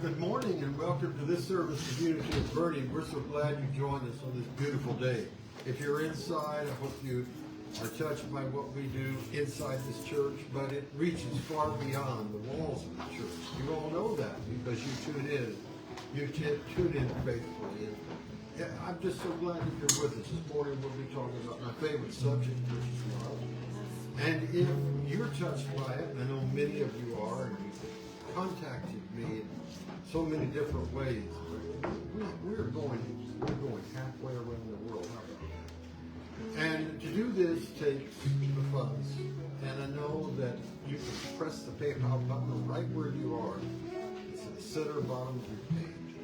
Good morning and welcome to this service of Unity of Burning. We're so glad you joined us on this beautiful day. If you're inside, I hope you are touched by what we do inside this church, but it reaches far beyond the walls of the church. You all know that because you tune in. You tune in faithfully. And I'm just so glad that you're with us. This morning we'll be talking about my favorite subject, which is love. And if you're touched by it, and I know many of you are, and you've contacted me in so many different ways, we're going halfway around the world. And to do this takes the funds. And I know that you can press the PayPal button right where you are. It's at the center bottom of your page.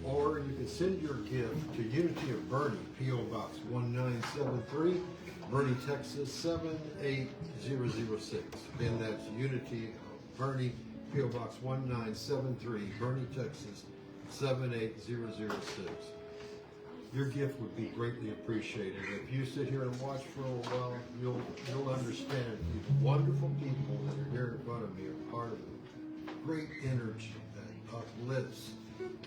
Or you can send your gift to Unity of Bernie, P.O. Box 1973, Bernie, Texas 78006. Again, that's Unity of Bernie, P.O. Box 1973, Bernie, Texas 78006. Your gift would be greatly appreciated. If you sit here and watch for a while, you'll understand these wonderful people that are here in front of me are part of the great energy that uplifts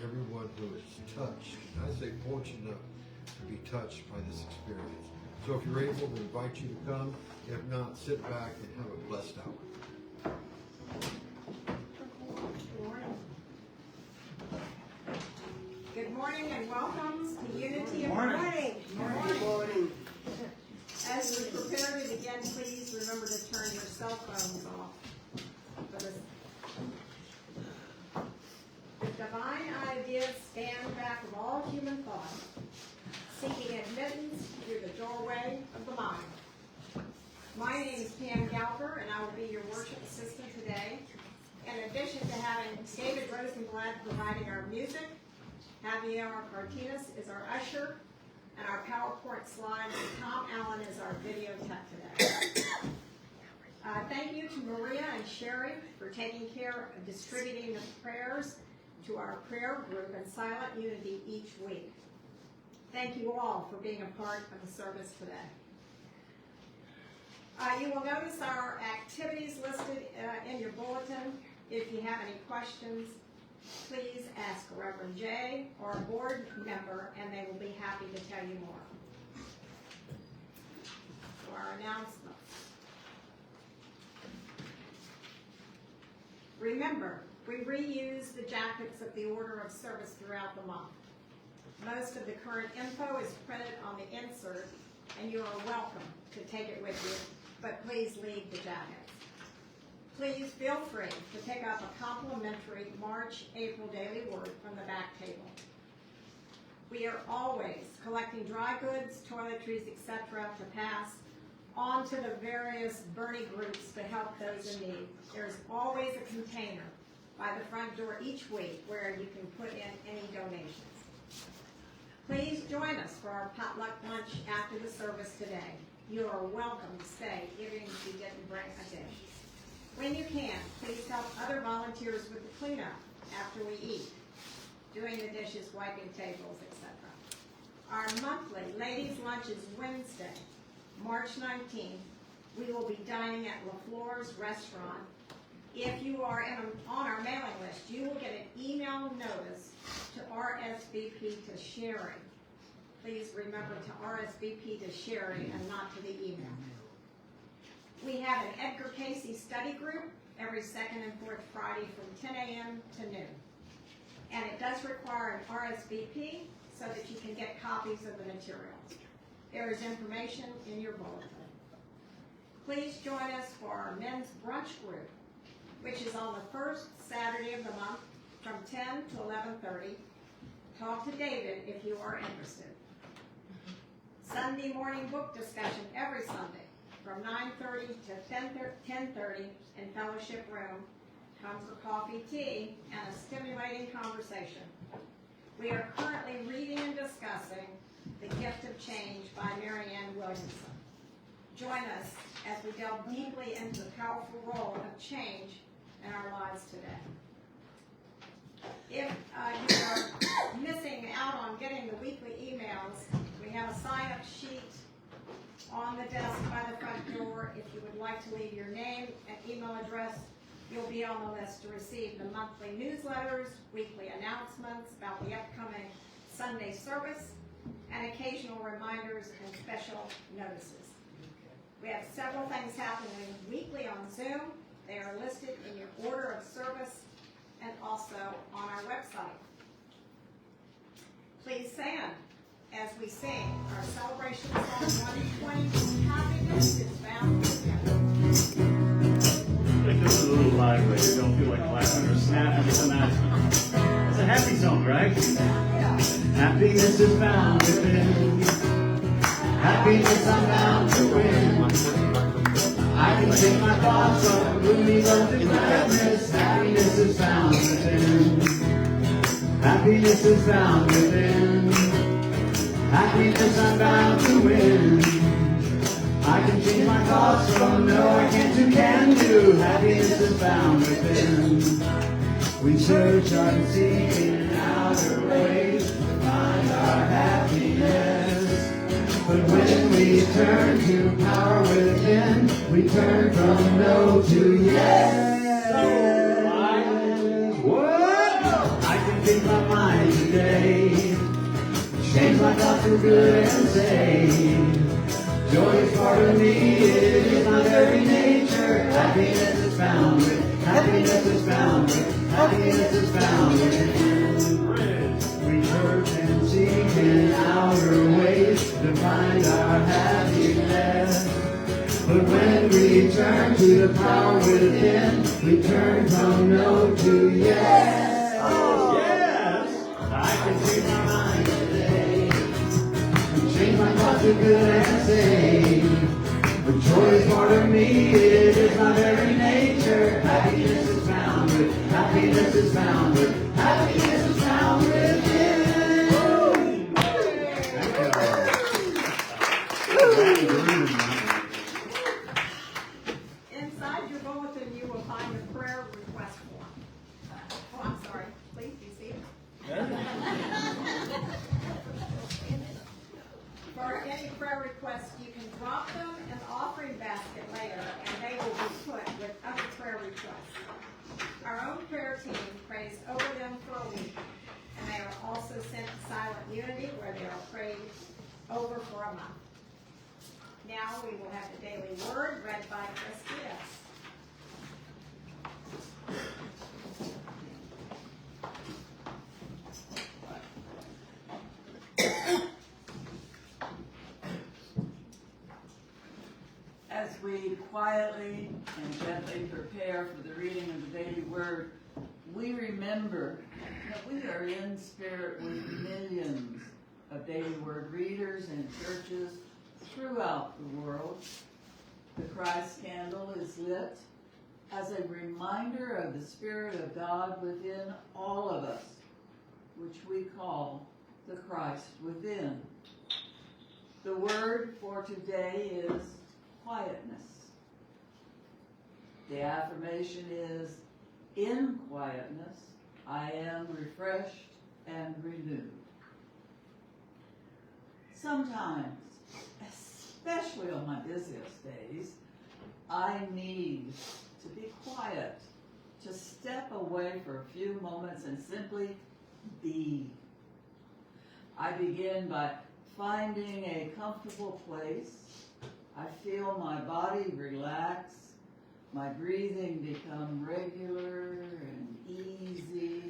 everyone who is touched. And I say fortunate enough to be touched by this experience. So if you're able, we invite you to come. If not, sit back and have a blessed hour. Good morning and welcome to Unity of Burning. Good morning. As we prepare to begin, please remember to turn your cell phones off. The divine ideas stand back of all human thought, seeking admittance through the doorway of the mind. My name is Pam Galper, and I will be your worship assistant today. In addition to having David Rosenblatt providing our music, Javier Martinez is our usher, and our PowerPoint slide, and Tom Allen is our video tech today. Thank you to Maria and Sherry for taking care of distributing the prayers to our prayer group and Silent Unity each week. Thank you all for being a part of the service today. You will notice our activities listed in your bulletin. If you have any questions, please ask Reverend Jay or a board member, and they will be happy to tell you more. For our announcements. Remember, we reuse the jackets of the order of service throughout the month. Most of the current info is printed on the insert, and you are welcome to take it with you, but please leave the jackets. Please feel free to pick up a complimentary March-April daily word from the back table. We are always collecting dry goods, toiletries, etc. to pass on to the various Bernie groups to help those in need. There's always a container by the front door each week where you can put in any donations. Please join us for our potluck lunch after the service today. You are welcome to stay even if you didn't bring a dish. When you can, please help other volunteers with the cleanup after we eat, doing the dishes, wiping tables, etc. Our monthly ladies' lunch is Wednesday, March 19th. We will be dining at LaFleur's restaurant. If you are on our mailing list, you will get an email notice to RSVP to Sherry. Please remember to RSVP to Sherry and not to the email. We have an Edgar Casey study group every second and fourth Friday from 10 a.m. to noon. And it does require an RSVP so that you can get copies of the materials. There is information in your bulletin. Please join us for our men's brunch group, which is on the first Saturday of the month from 10 to 11:30. Talk to David if you are interested. Sunday morning book discussion every Sunday from 9:30 to 10:30 in fellowship room. Come for coffee, tea, and a stimulating conversation. We are currently reading and discussing The Gift of Change by Marianne Williamson. Join us as we delve deeply into the powerful role of change in our lives today. If you are missing out on getting the weekly emails, we have a sign-up sheet on the desk by the front door. If you would like to leave your name and email address, You'll be on the list to receive the monthly newsletters, weekly announcements about the upcoming Sunday service, and occasional reminders and special notices. We have several things happening weekly on Zoom. They are listed in your order of service and also on our website. Please stand as we sing our celebration song 120, Happiness is Found Within. I think this is a little lively. You don't feel like clapping or snapping. Just imagine. It's a happy song, right? Happiness is found within. Happiness I'm bound to win. I can take my thoughts from gloomy love to gladness. Happiness is found within. Happiness is found within. Happiness I'm bound to win. I can change my thoughts from no I can't to can do. Happiness is found within. We search and seek in outer ways to find our happiness. But when we turn to power within, we turn from no to yes. What? I can change my mind today. Change my thoughts for good and say, joy is part of me, it is my very nature. Happiness is found with, happiness is found with, happiness is found with. We search and seek in outer ways to find our happiness. But when we turn to the power within, we turn from no to yes. Oh, yes! I can change my mind today. Change my thoughts to good and say, but joy is part of me, it is my very nature. Happiness is found with, happiness is found with, happiness is found within. Inside your bulletin, you will find a prayer request form. Oh, I'm sorry. Please be seated. For any prayer requests, you can drop them in the offering basket later, and they will be put with other prayer requests. Our own prayer team prays over them for a week, and they are also sent to Silent Unity, where they are prayed over for a month. Now we will have the daily word read by Christina. As we quietly and gently prepare for the reading of the daily word, we remember that we are in spirit with millions of daily word readers and churches throughout the world. The Christ candle is lit as a reminder of the Spirit of God within all of us, which we call the Christ within. The word for today is quietness. The affirmation is, in quietness, I am refreshed and renewed. Sometimes, especially on my busiest days, I need to be quiet, to step away for a few moments and simply be. I begin by finding a comfortable place. I feel my body relax, my breathing become regular and easy,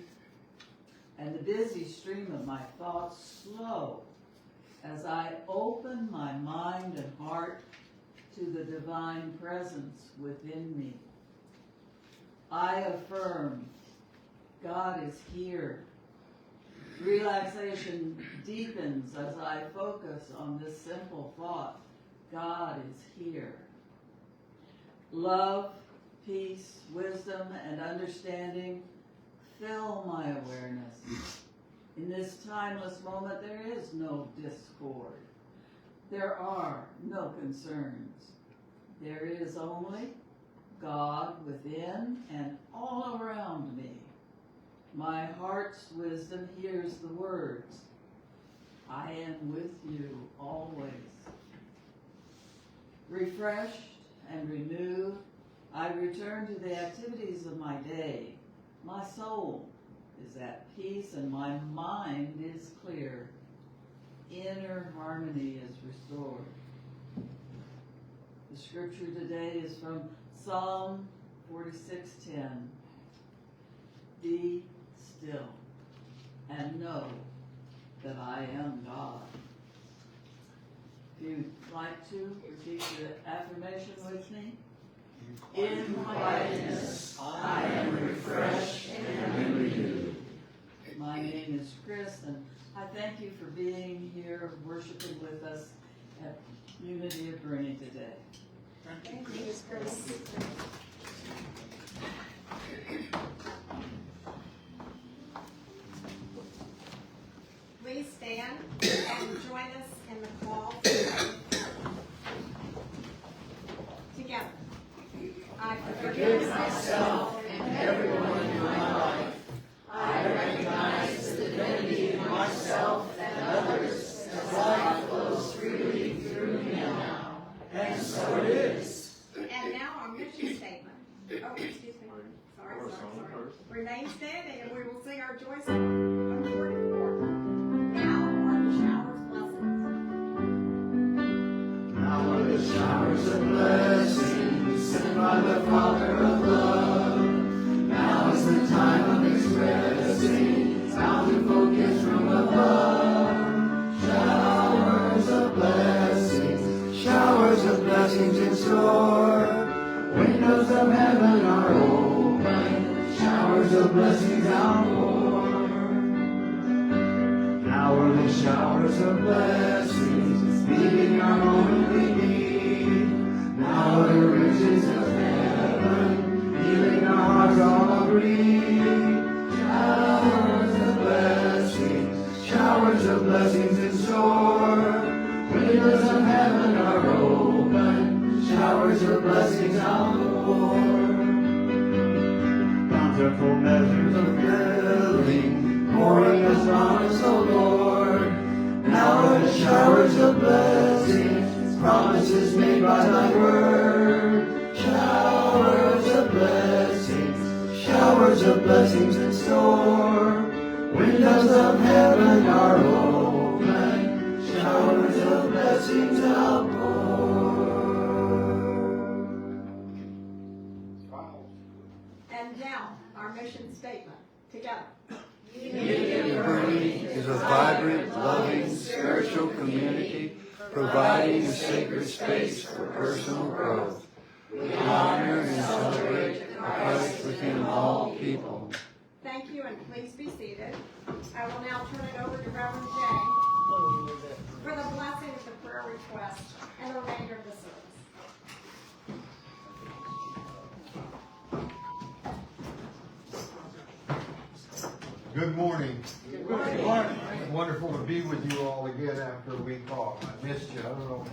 and the busy stream of my thoughts slow as I open my mind and heart to the divine presence within me. I affirm, God is here. Relaxation deepens as I focus on this simple thought, God is here. Love, peace, wisdom, and understanding fill my awareness. In this timeless moment, there is no discord. There are no concerns. There is only God within and all around me. My heart's wisdom hears the words, I am with you always. Refreshed and renewed, I return to the activities of my day. My soul is at peace and my mind is clear. Inner harmony is restored. The scripture today is from Psalm 46:10. Be still and know that I am God. If you'd like to repeat the affirmation with me. In quietness I am refreshed and renewed. My name is Chris, and I thank you for being here worshiping with us at Unity of Bernie today. Thank you, Ms. Grace. Please stand and join us in the call for prayer. Together. I forgive myself and everyone in my life. I recognize the divinity in myself and others as life flows freely through me now. And so it is. And now our mission statement. Oh, excuse me. Sorry. Remain standing and we will sing our joy song. 144. Now are the showers blessings. Now are the showers of blessings sent by the Father of love. Now is the time of expressing bountiful gifts from above. Showers of blessings in store. Windows of heaven are open. Showers of blessings outpour. Now are the showers of blessings meeting our momently need. Now are the riches of heaven healing our hearts all agree. Showers of blessings in store. Windows of heaven are open. Showers of blessings outpour. Bountiful measures of filling, pouring us on us, O Lord. Now are the showers of blessings, promises made by thy word. Showers of blessings in store. Windows of heaven are open. Showers of blessings outpour. And now our mission statement. Together. Unity of Bernie is a vibrant, loving, spiritual community providing a sacred space for personal growth. We honor and celebrate Christ within all people. Thank you, and please be seated. I will now turn it over to Reverend Jay for the blessing of the prayer request and the remainder of the service. Good morning. Good morning. Wonderful to be with you all again after a week off. I missed you. I don't know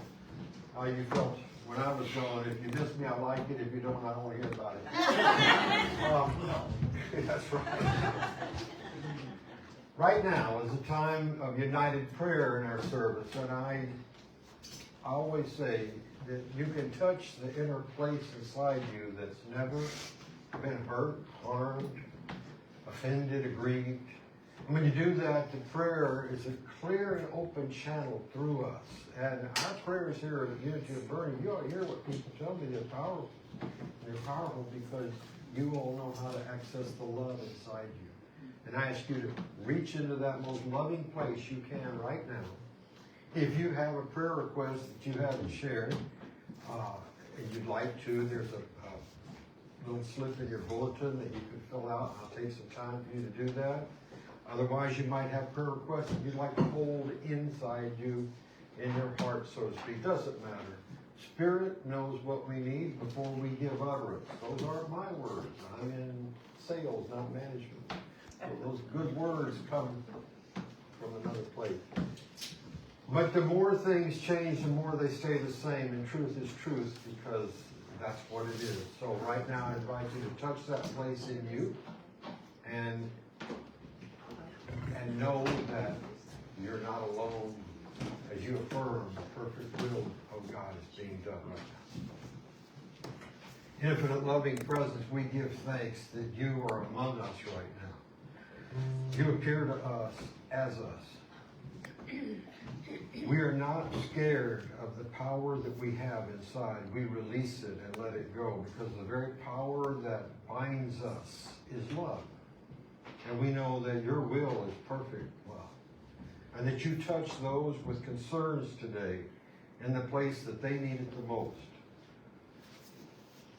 how you felt when I was gone. If you miss me, I like it. If you don't, I don't want to hear about it. That's right. Right now is a time of united prayer in our service, and I always say that you can touch the inner place inside you that's never been hurt, harmed, offended, aggrieved. And when you do that, the prayer is a clear and open channel through us. And our prayers here at Unity of Bernie, you ought to hear what people tell me. They're powerful. They're powerful because you all know how to access the love inside you. And I ask you to reach into that most loving place you can right now. If you have a prayer request that you haven't shared, and you'd like to, there's a little slip in your bulletin that you can fill out. I'll take some time for you to do that. Otherwise, you might have prayer requests that you'd like to hold inside you in your heart, so to speak. Doesn't matter. Spirit knows what we need before we give utterance. Those aren't my words. I'm in sales, not management. So those good words come from another place. But the more things change, the more they stay the same. And truth is truth because that's what it is. So right now I invite you to touch that place in you and know that you're not alone as you affirm the perfect will of God is being done right now. Infinite loving presence, we give thanks that you are among us right now. You appear to us as us. We are not scared of the power that we have inside. We release it and let it go, because the very power that binds us is love. And we know that your will is perfect love. And that you touch those with concerns today in the place that they need it the most.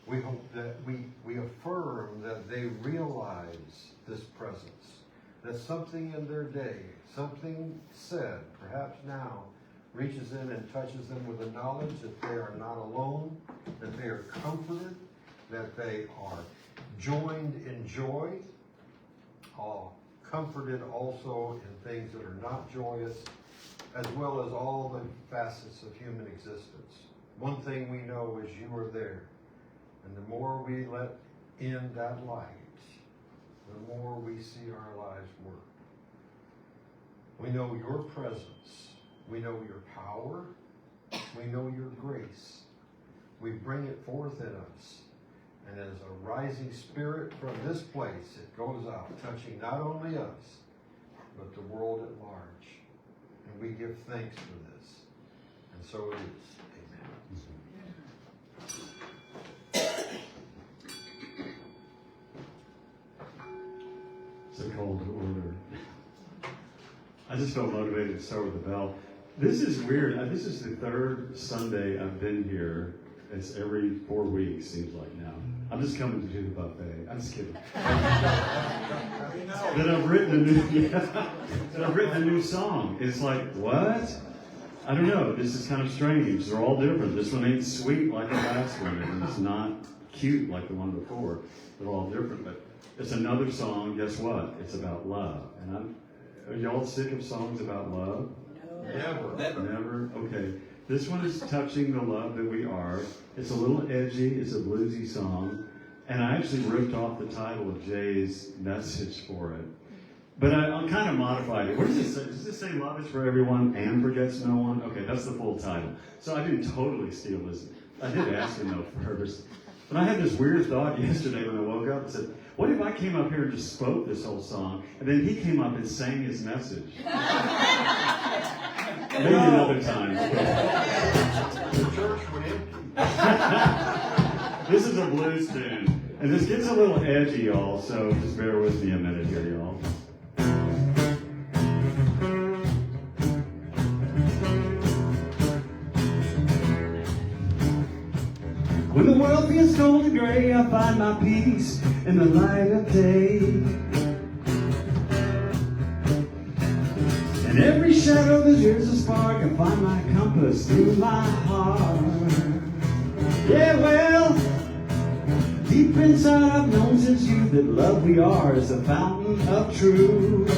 We hope that we affirm that they realize this presence, that something in their day, something said, perhaps now, reaches in and touches them with the knowledge that they are not alone, that they are comforted, that they are joined in joy, comforted also in things that are not joyous, as well as all the facets of human existence. One thing we know is you are there. And the more we let in that light, the more we see our lives work. We know your presence. We know your power. We know your grace. We bring it forth in us. And as a rising spirit from this place, it goes out, touching not only us, but the world at large. And we give thanks for this. And so it is. It's a call to order. I just felt motivated to start with the bell. This is weird. This is the third Sunday I've been here. It's every 4 weeks, seems like now. I'm just coming to do the buffet. I'm just kidding. That I've written a new song. It's like, what? I don't know. This is kind of strange. They're all different. This one ain't sweet like the last one, and it's not cute like the one before. They're all different, but it's another song. Guess what? It's about love. And are y'all sick of songs about love? No. Never? Okay. This one is touching the love that we are. It's a little edgy. It's a bluesy song. And I actually ripped off the title of Jay's message for it. But I kind of modified it. What does it say? Does it say love is for everyone and forgets no one? Okay, that's the full title. So I didn't totally steal this. I did ask him though first. But I had this weird thought yesterday when I woke up and said, what if I came up here and just spoke this whole song, and then he came up and sang his message? Maybe another time. The church would empty. This is a blues tune. And this gets a little edgy, y'all, so just bear with me a minute here, y'all. When the world feels cold and gray, I find my peace in the light of day. And every shadow that hears a spark, I find my compass through my heart. Yeah, well, deep inside I've known since youth that love we are is the fountain of truth.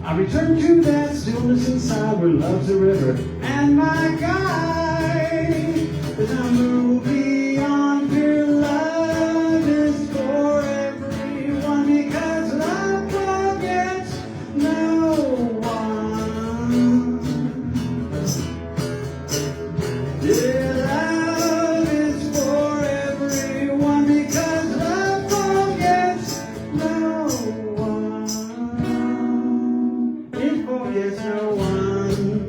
I return to that stillness inside where love's a river and my guide. As I move beyond fear, love is for everyone, because love forgets no one. Yeah, love is for everyone, because love forgets no one. It forgets no one.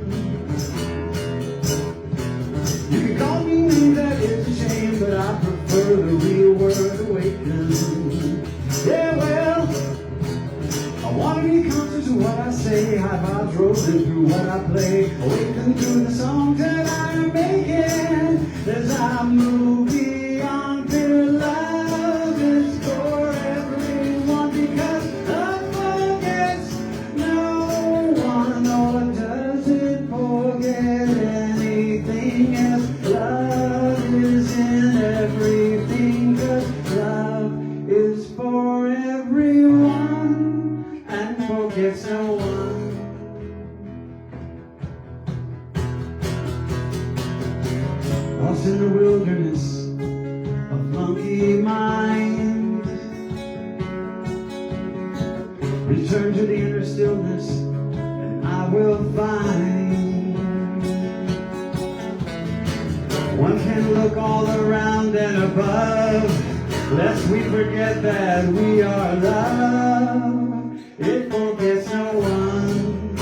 You can call me names, that is a shame, but I prefer the real word awaken. Yeah, well, I want to be conscious of what I say, high vibes rolling through what I play, awaken to the songs that I'm making as I move beyond fear. Love is for everyone, because love forgets no one, nor does it forget anything else. Love is in everything, 'cause love is for everyone and forgets no one. Lost in the wilderness of monkey mind, return to the inner stillness and I will find one can look all around and above, lest we forget that we are loved. It forgets no one.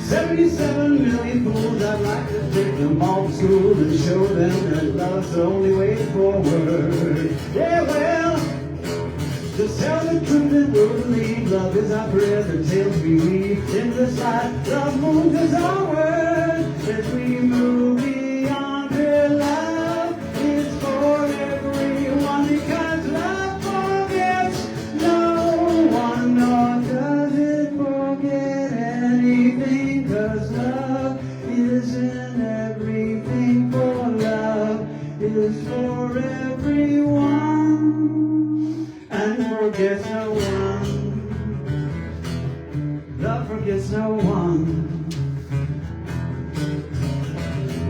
77 million fools, I'd like to take them all to school and show them that love's the only way forward. Yeah, well, just tell the truth and we'll believe. Love is our breath, the tales we weave. In the sky, love moves as our word. As we move beyond her, love is for everyone. Because love forgets no one, nor does it forget anything. Cause love is in everything, for love is for everyone. And forgets no one. Love forgets no one.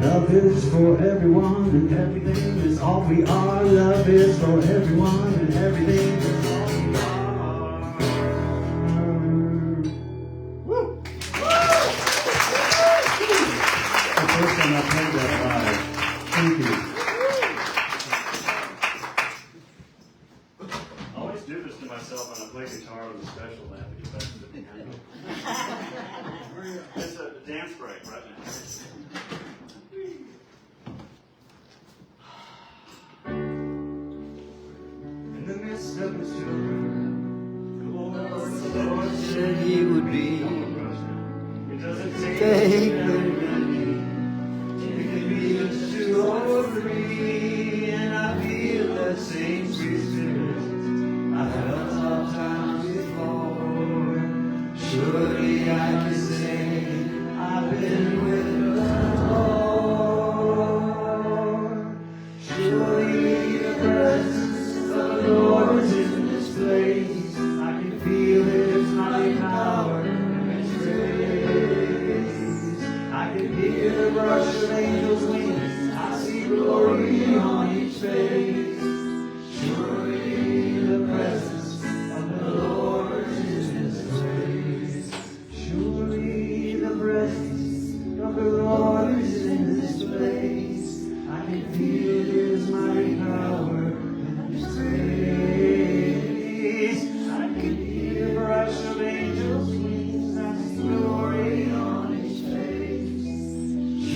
Love is for everyone and everything is all we are. Love is for everyone and everything is all we are. Woo! The first time I played that live. Thank you. I always do this to myself when I play guitar with a special band to get back to the piano. It's a dance break right now. In the midst of the storm, the Lord said He would be. It doesn't Take take the remedy. It can be just 2 or 3, and I feel that same sweet spirit I felt all times before. Surely I can say I've been with the Lord. Surely the presence of the Lord is in this place. I can feel His mighty power and His grace. I can hear the rush of angels' wings. I see glory on each face. Surely the presence of the Lord is in this place. Surely the presence of the Lord is in this place. I can feel His mighty power and His grace. I can hear the rush of angels' wings. I see glory on each face.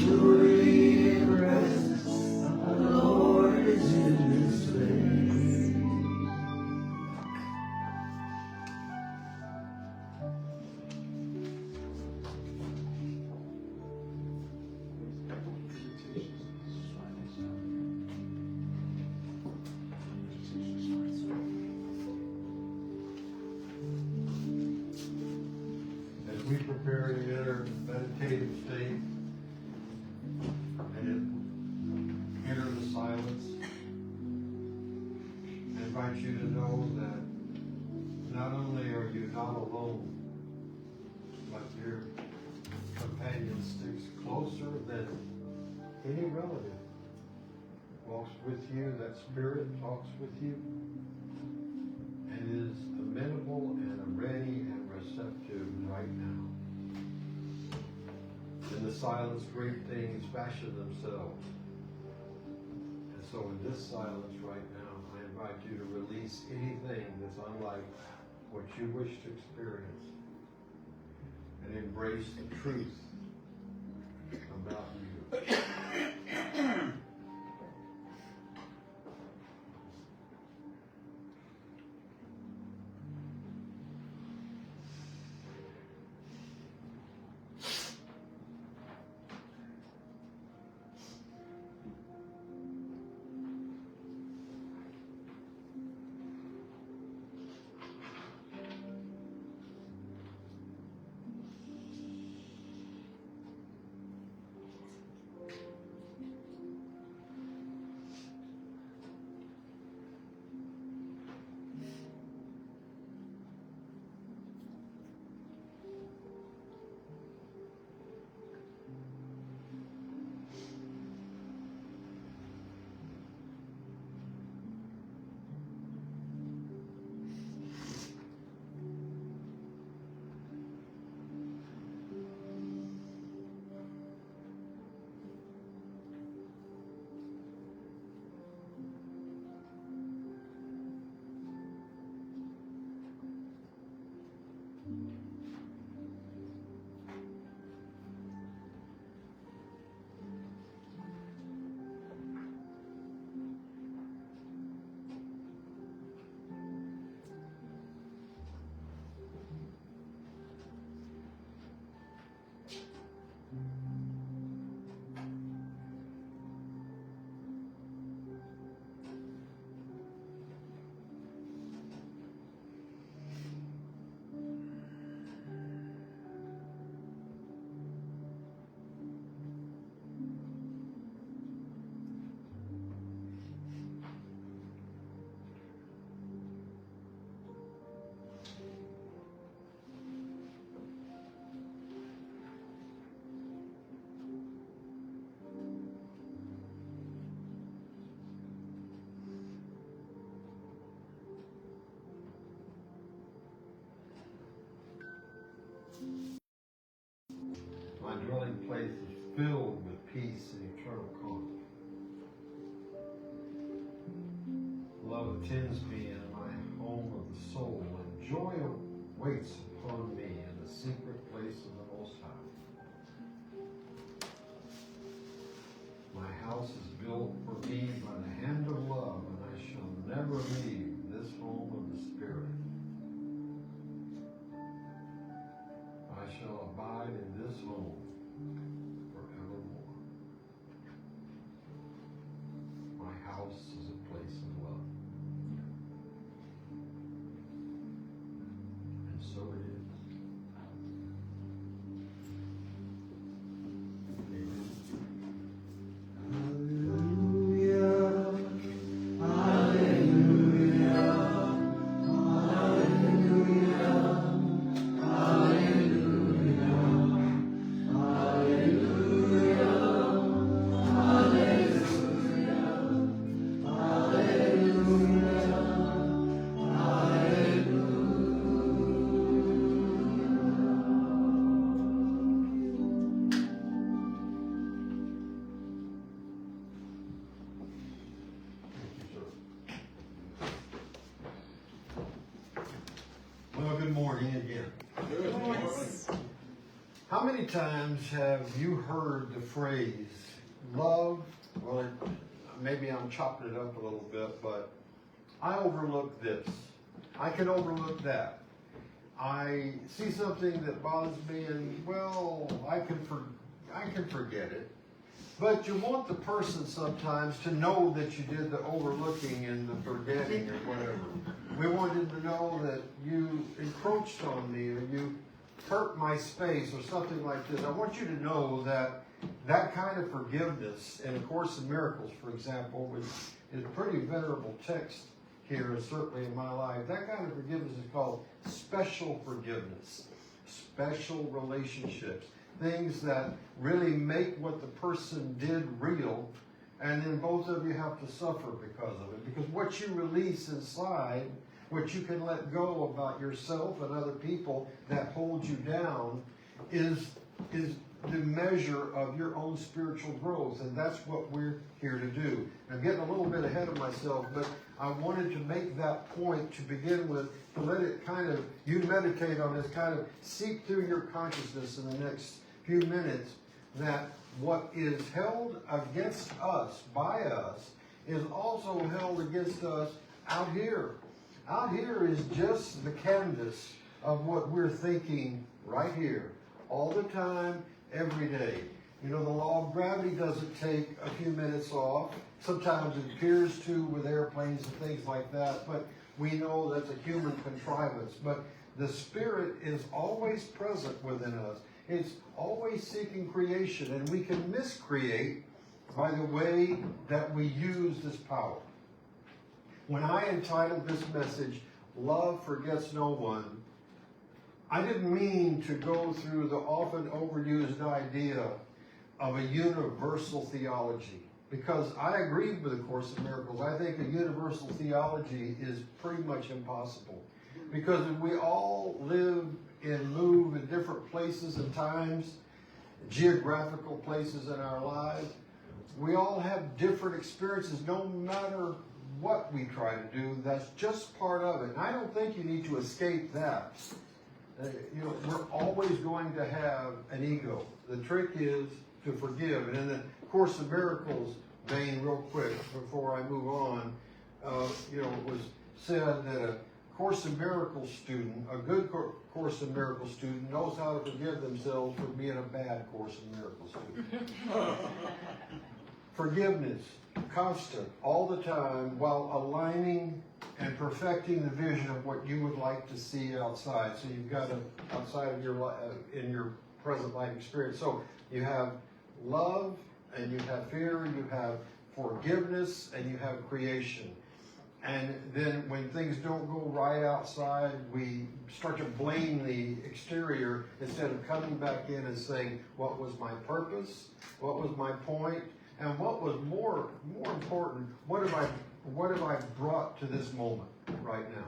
Surely the presence of the Lord is in this place. As we prepare to enter the meditative state and enter the silence, I invite you to know that not only are you not alone, but your companion sticks closer than any relative. Walks with you, that spirit talks with you, and is amenable and ready and receptive right now. In the silence, great things fashion themselves. And so in this silence right now, I invite you to release anything that's unlike what you wish to experience and embrace the truth about you. My dwelling place is filled with peace and eternal calm. Love attends me in my home of the soul, and joy waits upon me in the secret place of the Most High. My house is built for me by the hand of love, and I shall never leave this home of the Spirit. I shall abide in this home forevermore. My house is a place of love. And so it is. Well, good morning again. How many times have you heard the phrase, love? Well, maybe I'm chopping it up a little bit, but I overlook this. I can overlook that. I see something that bothers me and, well, I can forget it. But you want the person sometimes to know that you did the overlooking and the forgetting or whatever. We want them to know that you encroached on me or you hurt my space or something like this. I want you to know that that kind of forgiveness, and of Course in Miracles, for example, which is a pretty venerable text here, and certainly in my life, that kind of forgiveness is called special forgiveness, special relationships. Things that really make what the person did real, and then both of you have to suffer because of it. Because what you release inside, what you can let go about yourself and other people that hold you down, is the measure of your own spiritual growth, and that's what we're here to do. I'm getting a little bit ahead of myself, but I wanted to make that point to begin with, to let it kind of, you meditate on this, kind of seep through your consciousness in the next few minutes, that what is held against us by us is also held against us out here. Out here is just the canvas of what we're thinking right here, all the time, every day. You know, the law of gravity doesn't take a few minutes off. Sometimes it appears to with airplanes and things like that, but we know that's a human contrivance. But the Spirit is always present within us. It's always seeking creation, and we can miscreate by the way that we use this power. When I entitled this message, Love Forgets No One, I didn't mean to go through the often overused idea of a universal theology, because I agreed with the Course in Miracles. I think a universal theology is pretty much impossible, because if we all live and move in different places and times, geographical places in our lives, we all have different experiences no matter what we try to do. That's just part of it. And I don't think you need to escape that. You know, we're always going to have an ego. The trick is to forgive. And in the Course of Miracles vein, real quick, before I move on, you know, it was said that a Course in Miracles student, a good Course in Miracles student, knows how to forgive themselves for being a bad Course in Miracles student. Forgiveness, constant, all the time, while aligning and perfecting the vision of what you would like to see outside. So you've got to, outside of your in your present life experience. So you have love, and you have fear, you have forgiveness, and you have creation. And then when things don't go right outside, we start to blame the exterior instead of coming back in and saying, what was my purpose? What was my point? And what was more important, what have I brought to this moment right now?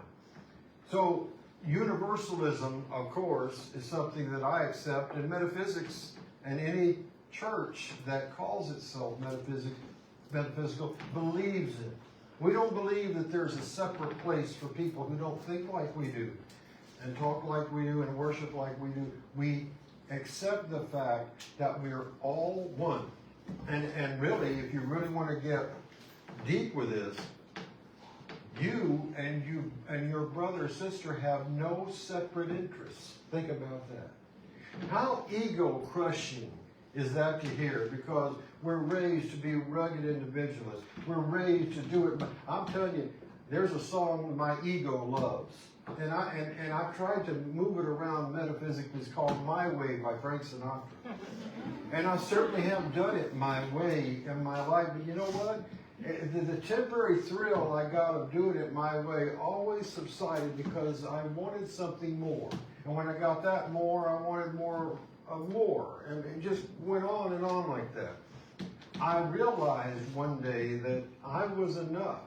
So universalism, of course, is something that I accept, and metaphysics, and any church that calls itself metaphysical believes it. We don't believe that there's a separate place for people who don't think like we do, and talk like we do, and worship like we do. We accept the fact that we are all one. And really, if you really want to get deep with this, you and your brother or sister have no separate interests. Think about that. How ego crushing is that to hear? Because we're raised to be rugged individualists. We're raised to do it. I'm telling you, there's a song my ego loves. And I've tried to move it around metaphysically. It's called My Way by Frank Sinatra. And I certainly have done it my way in my life. But you know what? The temporary thrill I got of doing it my way always subsided because I wanted something more. And when I got that more, I wanted more of more. And it just went on and on like that. I realized one day that I was enough.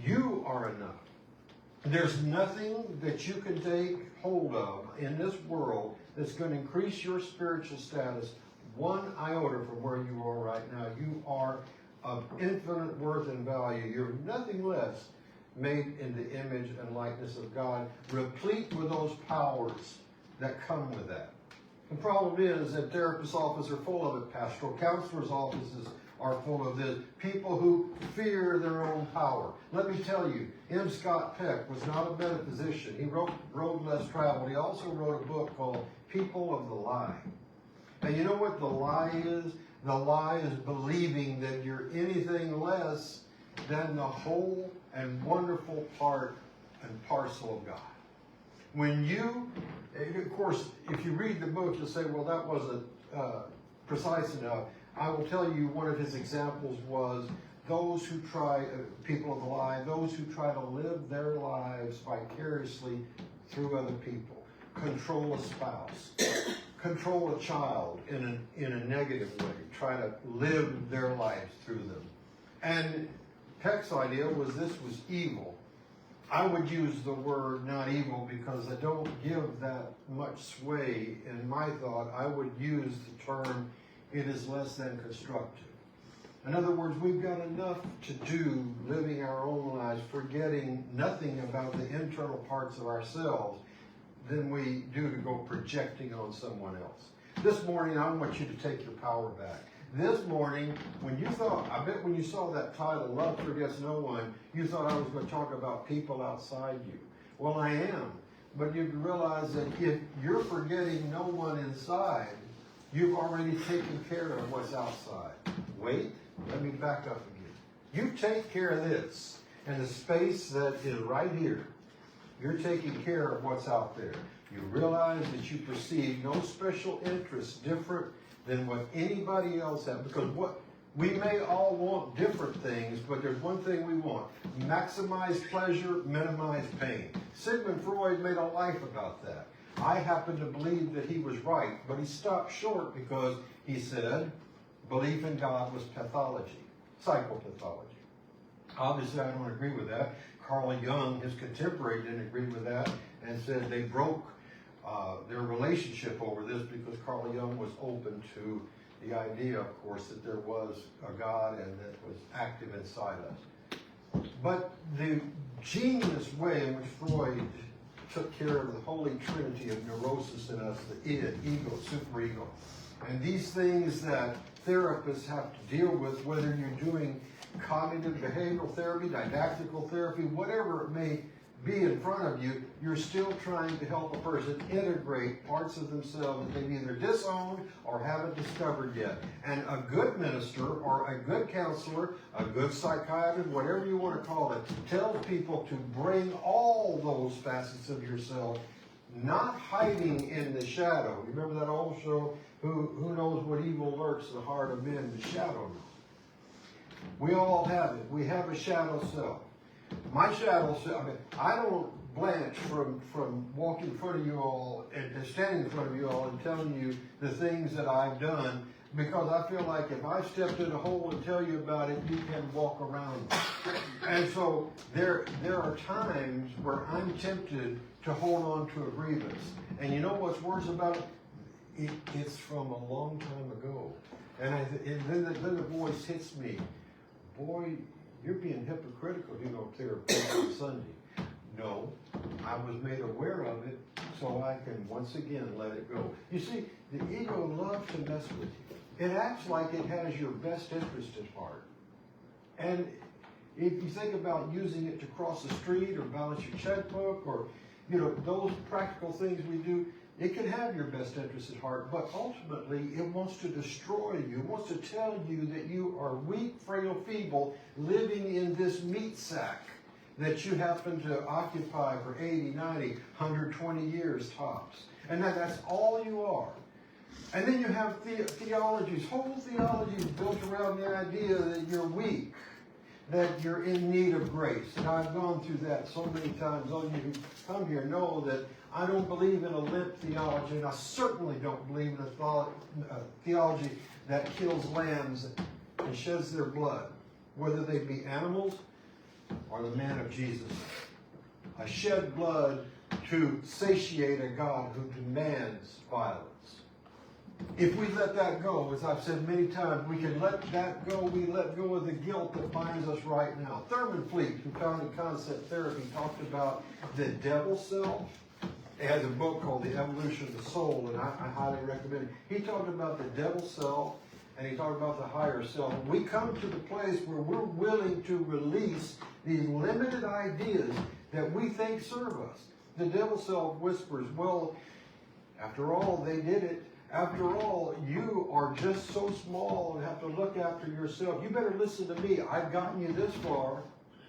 You are enough. There's nothing that you can take hold of in this world that's going to increase your spiritual status one iota from where you are right now. You are of infinite worth and value. You're nothing less made in the image and likeness of God, replete with those powers that come with that. The problem is that therapists' offices are full of it. Pastoral counselors' offices are full of this. People who fear their own power. Let me tell you, M. Scott Peck was not a metaphysician. He wrote Road Less Traveled. He also wrote a book called People of the Lie. And you know what the lie is? The lie is believing that you're anything less than the whole and wonderful part and parcel of God. When you, of course, if you read the book, you'll say, well, that wasn't precise enough. I will tell you one of his examples was those who try, people of the lie, those who try to live their lives vicariously through other people. Control a spouse. Control a child in a negative way. Try to live their lives through them. And Peck's idea was this was evil. I would use the word not evil because I don't give that much sway in my thought. I would use the term it is less than constructive. In other words, we've got enough to do living our own lives, forgetting nothing about the internal parts of ourselves than we do to go projecting on someone else. This morning, I want you to take your power back. This morning, when you thought, I bet when you saw that title, Love Forgets No One, you thought I was going to talk about people outside you. Well, I am. But you realize that if you're forgetting no one inside, you've already taken care of what's outside. Wait, let me back up again. You take care of this, and the space that is right here, you're taking care of what's out there. You realize that you perceive no special interest different than what anybody else has. Because what we may all want different things, but there's one thing we want. Maximize pleasure, minimize pain. Sigmund Freud made a life about that. I happen to believe that he was right, but he stopped short because he said belief in God was pathology, psychopathology. Obviously, I don't agree with that. Carl Jung, his contemporary, didn't agree with that and said they broke their relationship over this because Carl Jung was open to the idea, of course, that there was a God and that was active inside us. But the genius way in which Freud took care of the holy trinity of neurosis in us, the id, ego, superego. And these things that therapists have to deal with, whether you're doing cognitive behavioral therapy, didactical therapy, whatever it may be in front of you, you're still trying to help a person integrate parts of themselves that they've either disowned or haven't discovered yet. And a good minister or a good counselor, a good psychiatrist, whatever you want to call it, tells people to bring all those facets of yourself, not hiding in the shadow. You remember that old show, Who knows what evil lurks in the heart of men? The shadow knows. We all have it. We have a shadow self. My shadow self, I don't blanch from walking in front of you all and standing in front of you all and telling you the things that I've done, because I feel like if I stepped in a hole and tell you about it, you can walk around it. And so there are times where I'm tempted to hold on to a grievance. And you know what's worse about it? It's from a long time ago. And then the voice hits me. Boy, you're being hypocritical. You don't care on Sunday. No, I was made aware of it so I can once again let it go. You see, the ego loves to mess with you. It acts like it has your best interest at heart. And if you think about using it to cross the street or balance your checkbook or, those practical things we do, it can have your best interest at heart, but ultimately it wants to destroy you. It wants to tell you that you are weak, frail, feeble, living in this meat sack that you happen to occupy for 80, 90, 120 years tops. And that's all you are. And then you have theologies, whole theologies built around the idea that you're weak, that you're in need of grace. And I've gone through that so many times. All you who come here know that I don't believe in a limp theology, and I certainly don't believe in a theology that kills lambs and sheds their blood, whether they be animals or the man of Jesus. I shed blood to satiate a God who demands violence. If we let that go, as I've said many times, we can let that go. We let go of the guilt that binds us right now. Thurman Fleet, who founded Concept Therapy, talked about the devil self. He has a book called The Evolution of the Soul, and I highly recommend it. He talked about the devil self, and he talked about the higher self. And we come to the place where we're willing to release these limited ideas that we think serve us. The devil self whispers, well, after all, they did it. After all, you are just so small and have to look after yourself. You better listen to me. I've gotten you this far.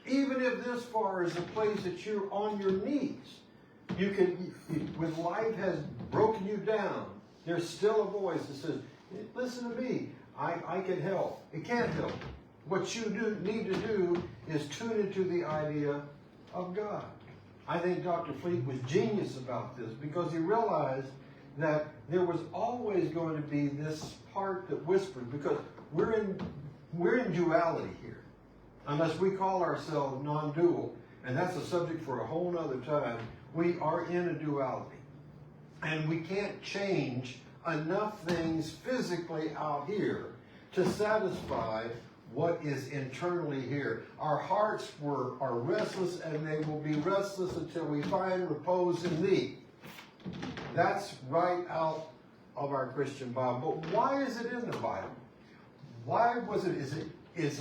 Even if this far is a place that you're on your knees, you can, when life has broken you down, there's still a voice that says, listen to me. I can help. It can't help. What you need to do is tune into the idea of God. I think Dr. Fleet was genius about this because he realized that there was always going to be this part that whispered, because we're in duality here, unless we call ourselves non-dual, and that's a subject for a whole other time. We are in a duality, and we can't change enough things physically out here to satisfy what is internally here. Our hearts are restless, and they will be restless until we find repose in Thee. That's right out of our Christian Bible. But why is it in the Bible? Why was it? Is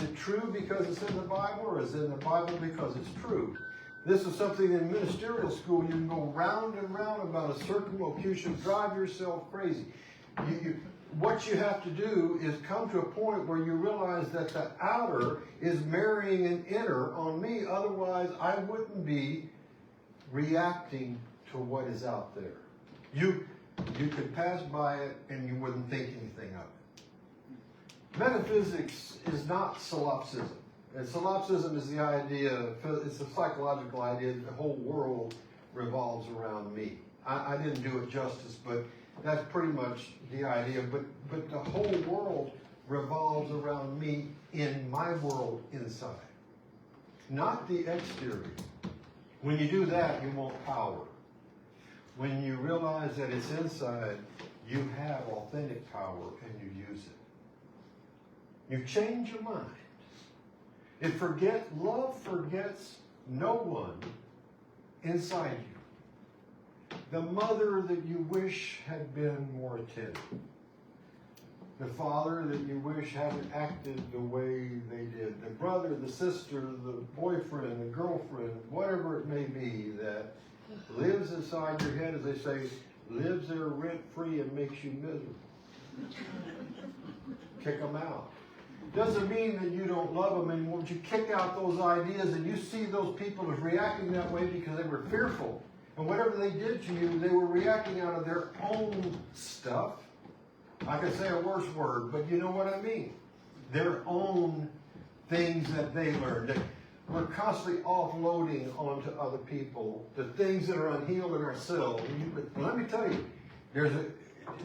it true because it's in the Bible, or is it in the Bible because it's true? This is something in ministerial school you can go round and round about a circumlocution, drive yourself crazy. What you have to do is come to a point where you realize that the outer is marrying an inner on me. Otherwise, I wouldn't be reacting to what is out there. You could pass by it and you wouldn't think anything of it. Metaphysics is not solipsism. And solipsism is the idea, it's a psychological idea that the whole world revolves around me. I didn't do it justice, but that's pretty much the idea. But the whole world revolves around me in my world inside, not the exterior. When you do that, you want power. When you realize that it's inside, you have authentic power and you use it. You change your mind. Love forgets no one inside you. The mother that you wish had been more attentive. The father that you wish hadn't acted the way they did. The brother, the sister, the boyfriend, the girlfriend, whatever it may be that lives inside your head, as they say, lives there rent-free and makes you miserable. Kick them out. Doesn't mean that you don't love them anymore, but you kick out those ideas and you see those people as reacting that way because they were fearful. And whatever they did to you, they were reacting out of their own stuff. I could say a worse word, but you know what I mean. Their own things that they learned. We're constantly offloading onto other people the things that are unhealed in ourselves. But let me tell you,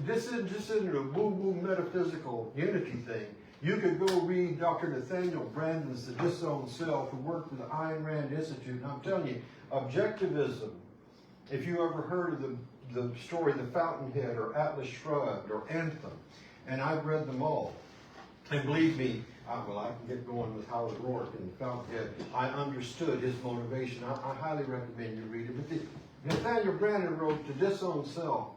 this isn't a woo-woo metaphysical unity thing. You could go read Dr. Nathaniel Branden's The Disowned Self, who worked with the Ayn Rand Institute, and I'm telling you, objectivism, if you ever heard of the story The Fountainhead or Atlas Shrugged or Anthem, and I've read them all. And believe me, I can get going with Howard Rourke and The Fountainhead. I understood his motivation. I highly recommend you read it. But Nathaniel Branden wrote The Disowned Self,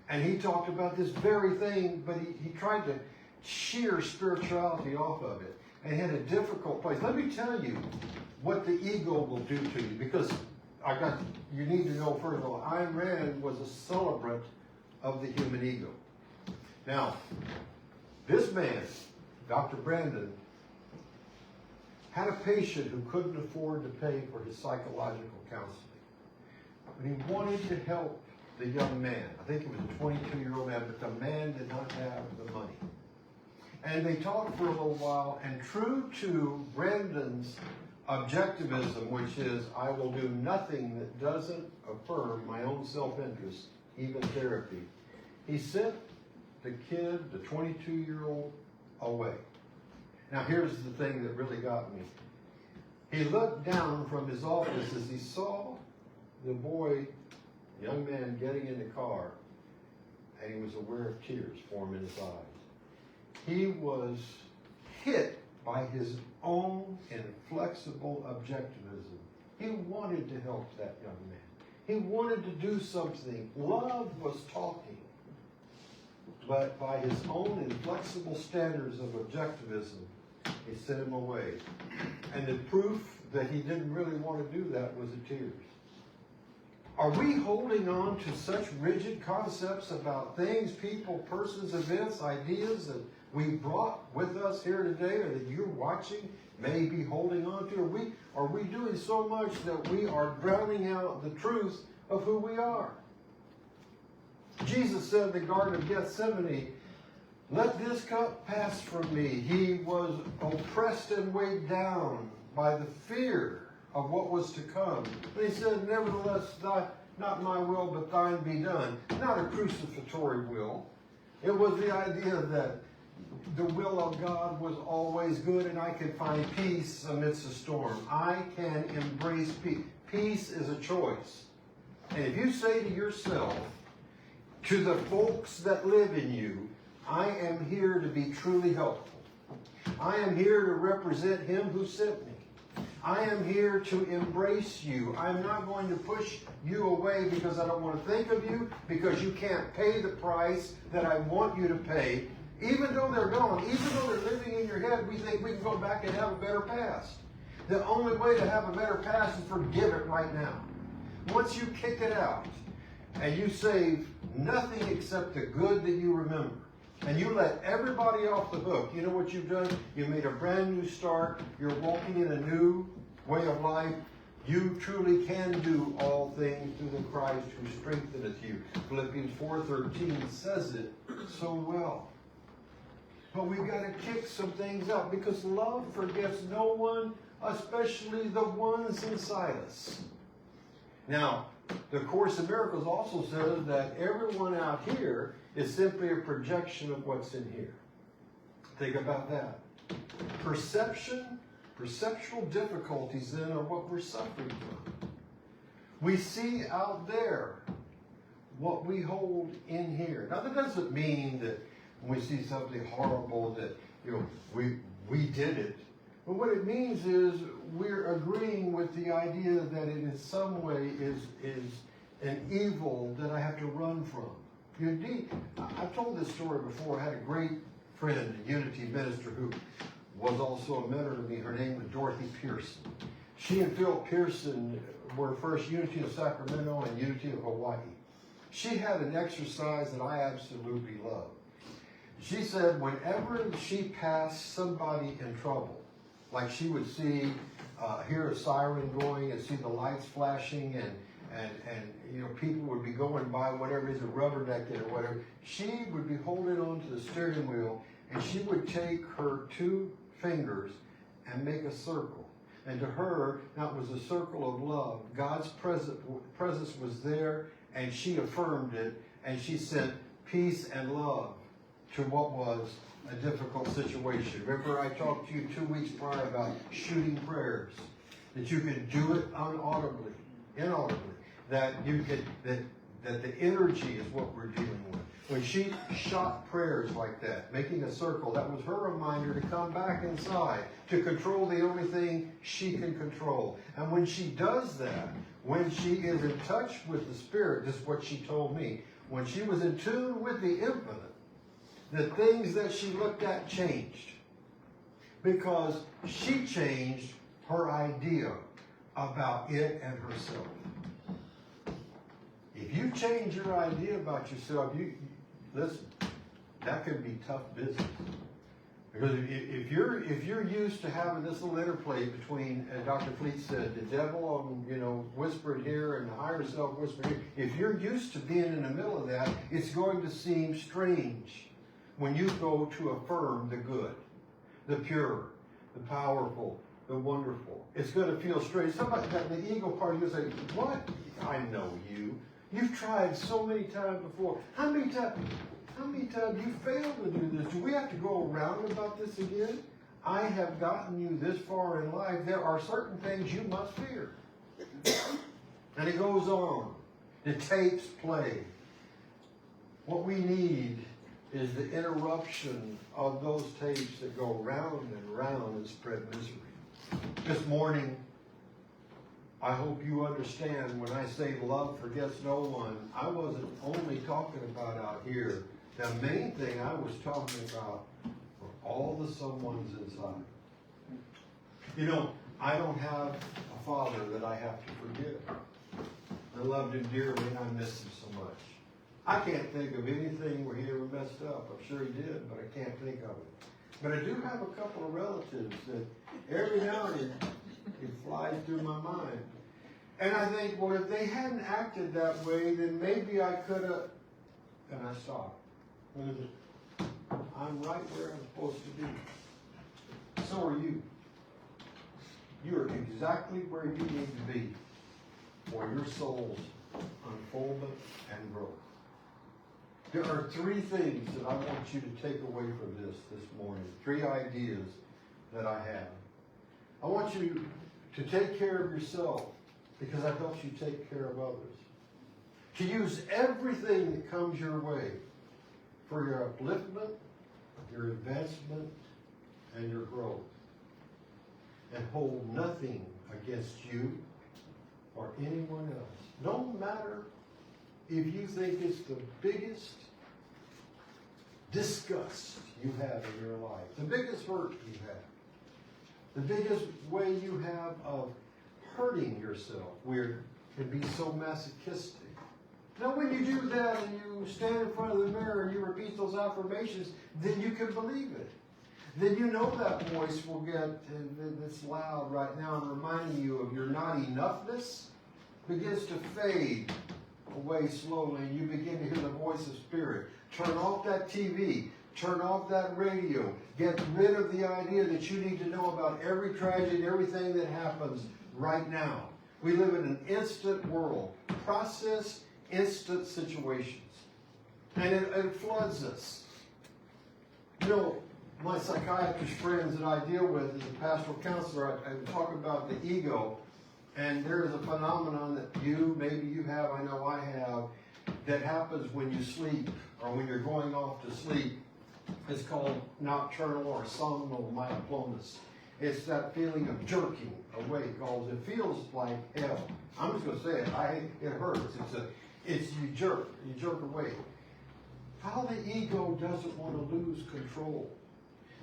and he talked about this very thing, but he tried to shear spirituality off of it, and he had a difficult place. Let me tell you what the ego will do to you, because you need to know, first of all, Ayn Rand was a celebrant of the human ego. Now, this man, Dr. Branden, had a patient who couldn't afford to pay for his psychological counseling. But he wanted to help the young man. I think it was a 22-year-old man, but the man did not have the money. And they talked for a little while, and true to Branden's objectivism, which is, I will do nothing that doesn't affirm my own self-interest, even therapy, he sent the kid, the 22-year-old, away. Now here's the thing that really got me. He looked down from his office as he saw the boy, young man, getting in the car, and he was aware of tears forming in his eyes. He was hit by his own inflexible objectivism. He wanted to help that young man. He wanted to do something. Love was talking. But by his own inflexible standards of objectivism, he sent him away. And the proof that he didn't really want to do that was the tears. Are we holding on to such rigid concepts about things, people, persons, events, ideas that we brought with us here today, or that you're watching may be holding on to? Are we doing so much that we are drowning out the truth of who we are? Jesus said in the Garden of Gethsemane, let this cup pass from me. He was oppressed and weighed down by the fear of what was to come. But he said, nevertheless, not my will, but thine be done. Not a crucificatory will. It was the idea that the will of God was always good, and I can find peace amidst a storm. I can embrace peace. Peace is a choice. And if you say to yourself, to the folks that live in you, I am here to be truly helpful. I am here to represent him who sent me. I am here to embrace you. I'm not going to push you away because I don't want to think of you, because you can't pay the price that I want you to pay. Even though they're gone, even though they're living in your head, we think we can go back and have a better past. The only way to have a better past is forgive it right now. Once you kick it out and you save nothing except the good that you remember, and you let everybody off the hook, you know what you've done? You made a brand new start. You're walking in a new way of life. You truly can do all things through the Christ who strengtheneth you. Philippians 4:13 says it so well. But we've got to kick some things out, because love forgets no one, especially the ones inside us. Now, the Course in Miracles also says that everyone out here is simply a projection of what's in here. Think about that. Perceptual difficulties then are what we're suffering from. We see out there what we hold in here. Now, that doesn't mean that when we see something horrible that, we did it. But what it means is we're agreeing with the idea that it in some way and evil that I have to run from. You need, I've told this story before. I had a great friend, a Unity minister, who was also a mentor to me. Her name was Dorothy Pearson. She and Phil Pearson were first Unity of Sacramento and Unity of Hawaii. She had an exercise that I absolutely love. She said whenever she passed somebody in trouble, like she would see, hear a siren going and see the lights flashing and you know, people would be going by, whatever it is, a rubbernecked or whatever, she would be holding on to the steering wheel and she would take her 2 fingers and make a circle. And to her, that was a circle of love. God's presence was there, and she affirmed it, and she sent peace and love to what was a difficult situation. Remember, I talked to you 2 weeks prior about shooting prayers, that you could do it inaudibly, that you could, that the energy is what we're dealing with. When she shot prayers like that, making a circle, that was her reminder to come back inside, to control the only thing she can control. And when she does that, when she is in touch with the Spirit, this is what she told me, when she was in tune with the infinite, the things that she looked at changed. Because she changed her idea about it and herself. If you change your idea about yourself, listen, that could be tough business. Because if you're used to having this little interplay between, as Dr. Fleet said, the devil, whispering here and the higher self whispering here, if you're used to being in the middle of that, it's going to seem strange when you go to affirm the good, the pure, the powerful, the wonderful. It's going to feel strange. Somebody, the ego part, you're going to say, what? I know you. You've tried so many times before. How many times you failed to do this? Do we have to go around about this again? I have gotten you this far in life. There are certain things you must fear. And it goes on. The tapes play. What we need is the interruption of those tapes that go round and round and spread misery. This morning, I hope you understand when I say love forgets no one, I wasn't only talking about out here. The main thing I was talking about were all the someones inside. I don't have a father that I have to forgive. I loved him dearly and I miss him so much. I can't think of anything where he ever messed up. I'm sure he did, but I can't think of it. But I do have a couple of relatives that every now and then it flies through my mind. And I think, well, if they hadn't acted that way, then maybe I could have, and I stopped. I'm right where I'm supposed to be. So are you. You're exactly where you need to be for your soul's unfoldment and growth. There are 3 things that I want you to take away from this morning. 3 ideas that I have. I want you to take care of yourself because that helps you take care of others. To use everything that comes your way for your upliftment, your advancement, and your growth. And hold nothing against you or anyone else. No matter if you think it's the biggest disgust you have in your life, the biggest hurt you have, the biggest way you have of hurting yourself, where it can be so masochistic. Now when you do that and you stand in front of the mirror and you repeat those affirmations, then you can believe it. Then you know that voice will get, and it's loud right now and reminding you of your not enoughness, begins to fade away slowly, and you begin to hear the voice of Spirit. Turn off that TV. Turn off that radio. Get rid of the idea that you need to know about every tragedy, everything that happens right now. We live in an instant world. Process instant situations. And it floods us. My psychiatrist friends that I deal with as a pastoral counselor, I talk about the ego. And there is a phenomenon that maybe you have, I know I have, that happens when you sleep or when you're going off to sleep. It's called nocturnal or somnol myoclonus. It's that feeling of jerking away, because it feels like hell. I'm just going to say it. It hurts. You jerk away. How the ego doesn't want to lose control.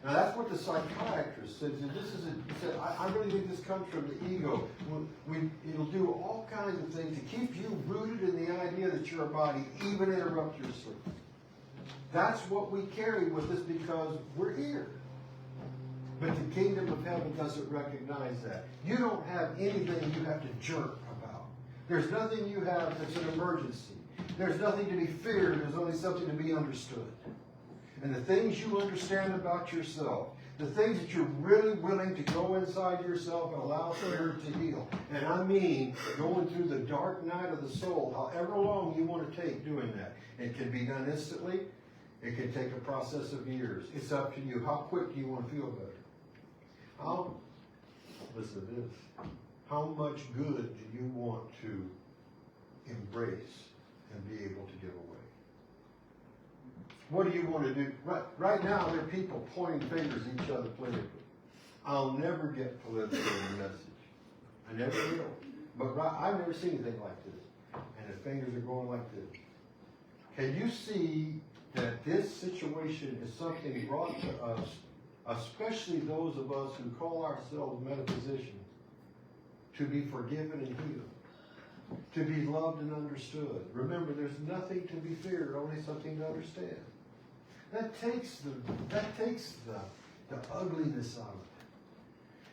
Now that's what the psychiatrist says. And he said, I really think this comes from the ego. It'll do all kinds of things to keep you rooted in the idea that you're a body, even interrupt your sleep. That's what we carry with us because we're here. But the kingdom of heaven doesn't recognize that. You don't have anything you have to jerk about. There's nothing you have that's an emergency. There's nothing to be feared. There's only something to be understood. And the things you understand about yourself, the things that you're really willing to go inside yourself and allow fear to heal. And I mean going through the dark night of the soul, however long you want to take doing that. It can be done instantly. It can take a process of years. It's up to you. How quick do you want to feel better? Listen to this. How much good do you want to embrace and be able to give away? What do you want to do? Right now, there are people pointing fingers at each other politically. I'll never get political in the message. I never will. But I've never seen anything like this. And the fingers are going like this. Can you see that this situation is something brought to us, especially those of us who call ourselves metaphysicians, to be forgiven and healed, to be loved and understood? Remember, there's nothing to be feared, only something to understand. That takes the ugliness out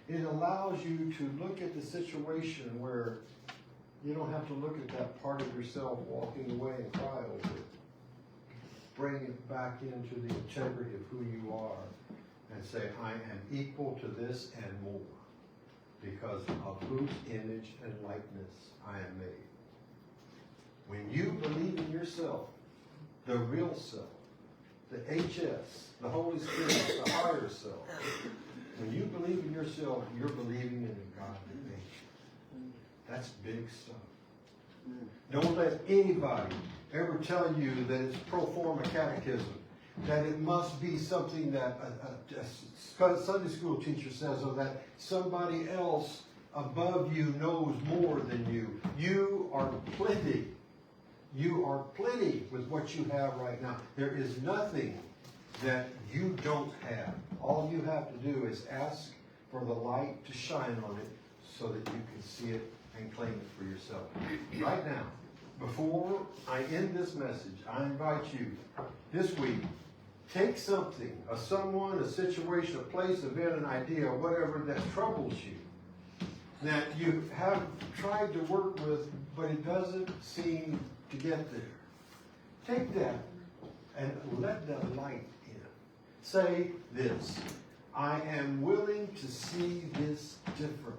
of it. It allows you to look at the situation where you don't have to look at that part of yourself walking away and cry over it. Bring it back into the integrity of who you are and say, I am equal to this and more because of whose image and likeness I am made. When you believe in yourself, the real self, the HS, the Holy Spirit, the higher self, when you believe in yourself, you're believing in the God that made you. That's big stuff. Don't let anybody ever tell you that it's pro forma catechism, that it must be something that a Sunday school teacher says, or that somebody else above you knows more than you. You are plenty. You are plenty with what you have right now. There is nothing that you don't have. All you have to do is ask for the light to shine on it so that you can see it and claim it for yourself. Right now, before I end this message, I invite you this week, take something, someone, a situation, a place, event, an idea, whatever that troubles you, that you have tried to work with, but it doesn't seem to get there. Take that and let that light in. Say this: I am willing to see this differently.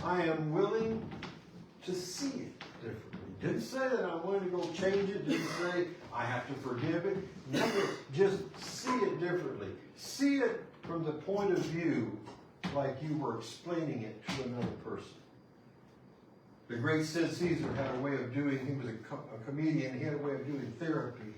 I am willing to see it differently. Didn't say that I wanted to go change it. Didn't say I have to forgive it. Never. Just see it differently. See it from the point of view like you were explaining it to another person. The great Sid Caesar had a way of doing, he was a comedian, he had a way of doing therapy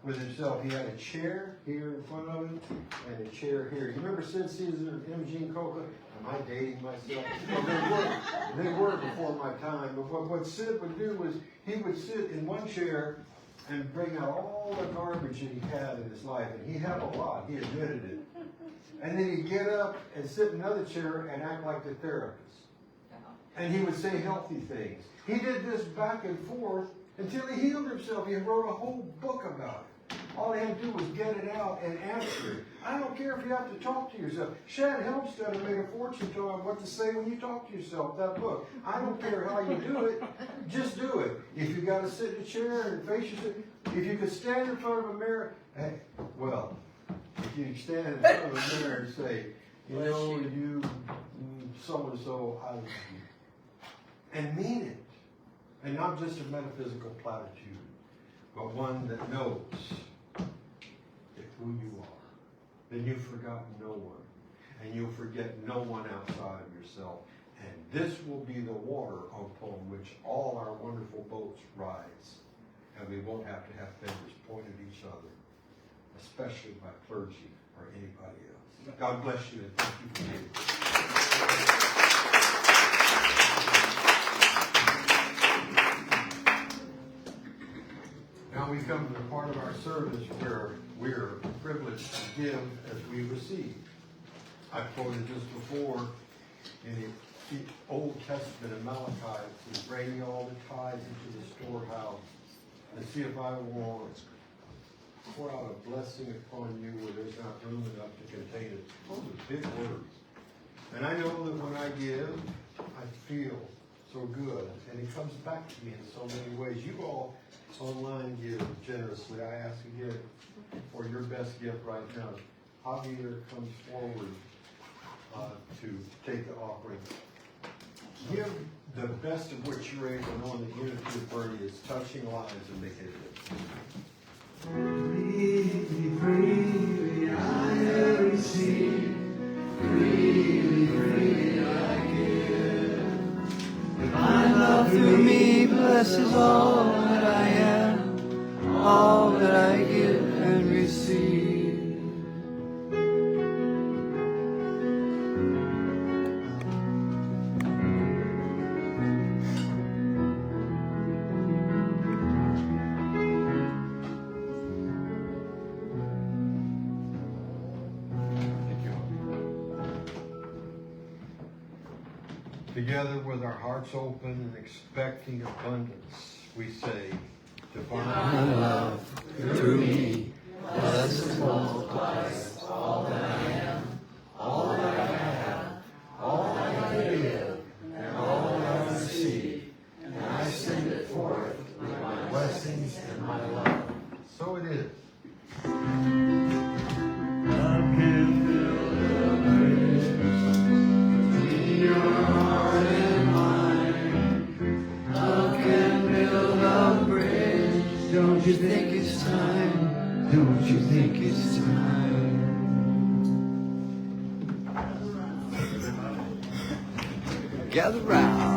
with himself. He had a chair here in front of him and a chair here. You remember Sid Caesar and Imogene Coca? Am I dating myself? Well, they were before my time. But what Sid would do was he would sit in one chair and bring out all the garbage that he had in his life. And he had a lot, he admitted it. And then he'd get up and sit in another chair and act like the therapist. And he would say healthy things. He did this back and forth until he healed himself. He wrote a whole book about it. All he had to do was get it out and answer it. I don't care if you have to talk to yourself. Shad Helmstead made a fortune telling what to say when you talk to yourself, that book. I don't care how you do it. Just do it. If you got to sit in a chair and face yourself, if you could stand in front of a mirror, hey, well, if you stand in front of a mirror and say, you know, you so-and-so, I love you. And mean it. And not just a metaphysical platitude, but one that knows who you are. Then you've forgotten no one. And you'll forget no one outside of yourself. And this will be the water upon which all our wonderful boats rise. And we won't have to have fingers pointed at each other, especially by clergy or anybody else. God bless you and thank you for being here. Now we come to the part of our service where we're privileged to give as we receive. I quoted just before in the Old Testament in Malachi, it says, bring all the tithes into the storehouse and see if I won't pour out a blessing upon you where there's not room enough to contain it. Those are big words. And I know that when I give, I feel so good. And it comes back to me in so many ways. You all online give generously. I ask again for your best gift right now. Javier comes forward to take the offering. Give the best of what you're able, knowing that unity of Bernie is touching lives and making a difference. Freely, freely I have received, freely, freely I give. Divine love through me blesses all that I am, all that I give and receive. Together with our hearts open and expecting abundance, we say, divine Love through me blesses, multiplies all that I am, all that I have, all that I give, and all that I receive, and I send it forth with my blessings and my love. So it is. Love can build a bridge between your heart and mine. Love can build a bridge. Don't you think it's time? Don't you think it's time? Gather round.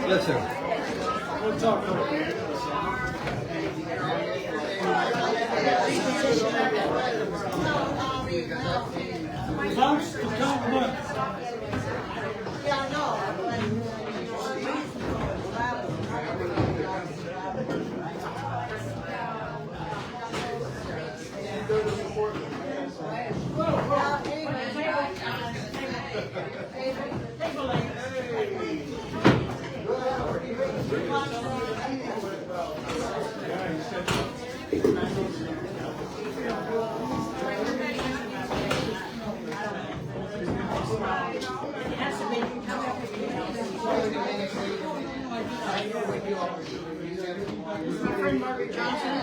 Yes, sir. We'll talk over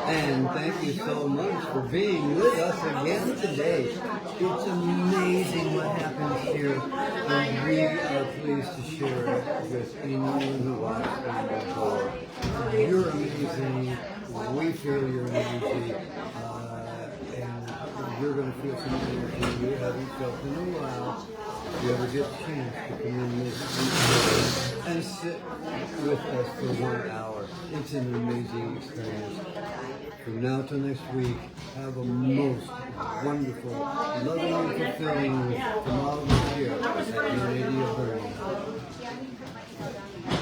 And thank you so much for being with us again today. It's amazing what happens here, and we are pleased to share it with anyone who watches and before. You're amazing. We feel your energy, and you're going to feel some energy you haven't felt in a while. If you ever get a chance to come in this week and sit with us for 1 hour, it's an amazing experience. From now till next week, have a most wonderful, loving, and fulfilling tomorrow here at Unity of Burning.